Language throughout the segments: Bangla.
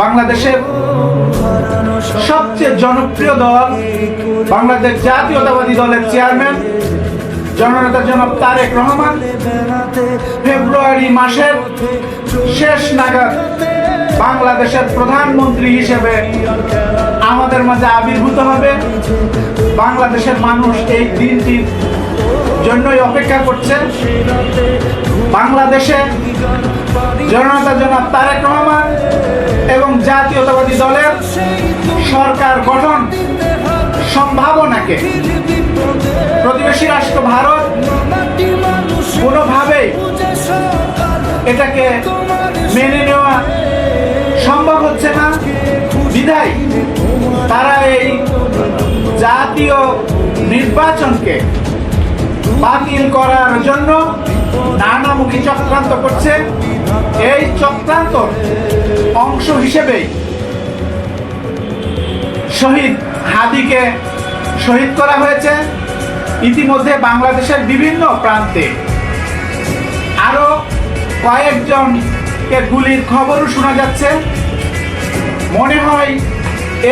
বাংলাদেশের সবচেয়ে জনপ্রিয় দল বাংলাদেশ জাতীয়তাবাদী দলের চেয়ারম্যান জননেতা জনাব তারেক রহমান ফেব্রুয়ারি মাসের শেষ নাগাদ বাংলাদেশের প্রধানমন্ত্রী হিসেবে আমাদের মাঝে আবির্ভূত হবে। বাংলাদেশের মানুষ এই দিনটির জন্যই অপেক্ষা করছে। বাংলাদেশে জননেতা জনাব তারেক রহমান এবং জাতীয়তাবাদী দলের সরকার গঠন সম্ভাবনাকে প্রতিবেশী রাষ্ট্র ভারত কোনোভাবেই এটাকে মেনে নেওয়া সম্ভব হচ্ছে না। বিধায় তারা এই জাতীয় নির্বাচনকে বাতিল করার জন্য নানামুখী চক্রান্ত করছে। এই চক্রান্তর অংশ হিসেবেই শহীদ হাদিকে শহীদ করা হয়েছে। ইতিমধ্যে বাংলাদেশের বিভিন্ন প্রান্তে আরো কয়েকজনকে গুলির খবরও শোনা যাচ্ছে। মনে হয়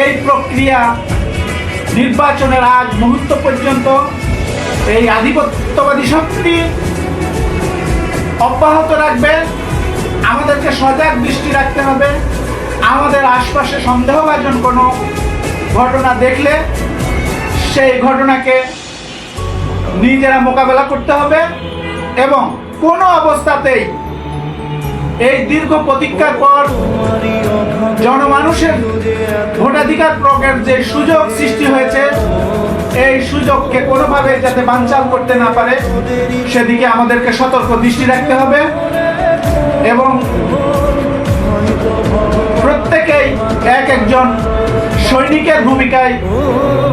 এই প্রক্রিয়া নির্বাচনের আগ মুহূর্ত পর্যন্ত এই আধিপত্যবাদী শক্তি অব্যাহত রাখবে। আমাদেরকে সজাগ দৃষ্টি রাখতে হবে। আমাদের আশপাশে সন্দেহভাজন কোনো ঘটনা দেখলে সেই ঘটনাকে নিজেরা মোকাবেলা করতে হবে এবং কোনো অবস্থাতেই এই দীর্ঘ প্রতীক্ষার পর জনমানুষের ভোটাধিকার প্রয়োগের যে সুযোগ সৃষ্টি হয়েছে এই সুযোগকে কোনোভাবে যাতে বানচাল করতে না পারে সেদিকে আমাদেরকে সতর্ক দৃষ্টি রাখতে হবে এবং প্রত্যেকেই এক একজন সৈনিকের ভূমিকায়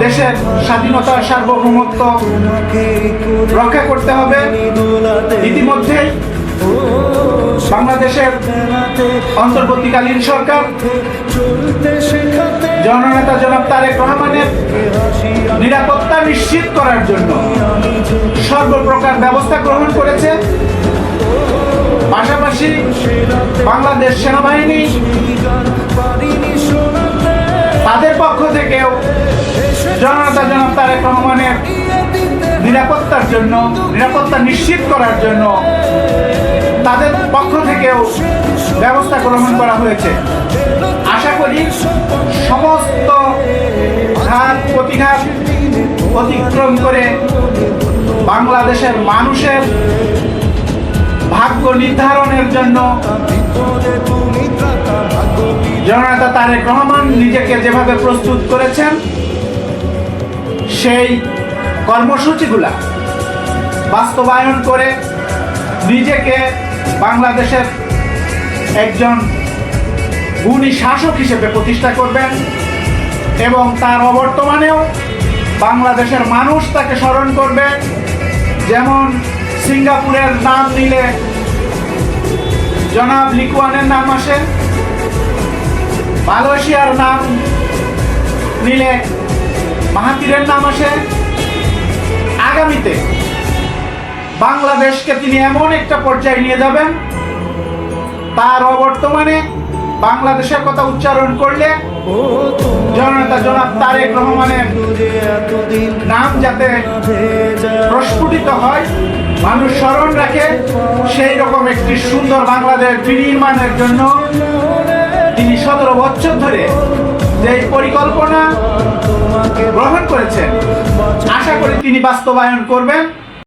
দেশের স্বাধীনতা সার্বভৌমত্ব রক্ষা করতে হবে। ইতিমধ্যেই বাংলাদেশের অন্তর্বর্তীকালীন সরকার জননেতা জনাব তারেক রহমানের নিরাপত্তা নিশ্চিত করার জন্য সর্বপ্রকার ব্যবস্থা গ্রহণ করেছে। পাশাপাশি বাংলাদেশ সেনাবাহিনী তাদের পক্ষ থেকেও জননেতা জনাব তারেক রহমানের নিরাপত্তার জন্য নিরাপত্তা নিশ্চিত করার জন্য তাদের পক্ষ থেকেও ব্যবস্থা গ্রহণ করা হয়েছে। আশা করি সমস্ত ঘাত প্রতিঘাত অতিক্রম করে বাংলাদেশের মানুষের ভাগ্য নির্ধারণের জন্য জননেতা তারেক রহমান নিজেকে যেভাবে প্রস্তুত করেছেন সেই কর্মসূচিগুলা বাস্তবায়ন করে নিজেকে বাংলাদেশের একজন গুণী শাসক হিসেবে প্রতিষ্ঠা করবেন এবং তার অবর্তমানেও বাংলাদেশের মানুষ তাকে স্মরণ করবে। যেমন সিঙ্গাপুরের নাম নিলে জনাব লি কুয়ানের নাম আসে, মালয়েশিয়ার নাম নিলে মাহাথিরের নাম আসে। আগামীতে বাংলাদেশকে তিনি এমন একটা পর্যায়ে নিয়ে যাবেন তার অবর্তমানে বাংলাদেশের কথা উচ্চারণ করলে জননেতা জনাব তারেক রহমানের নাম যাতে প্রস্ফুটিত হয়, মানুষ স্মরণ রাখে, সেই রকম একটি সুন্দর বাংলাদেশ বিনির্মাণের জন্য তিনি 17 বছর ধরে যে পরিকল্পনা গ্রহণ করেছেন আশা করি তিনি বাস্তবায়ন করবেন।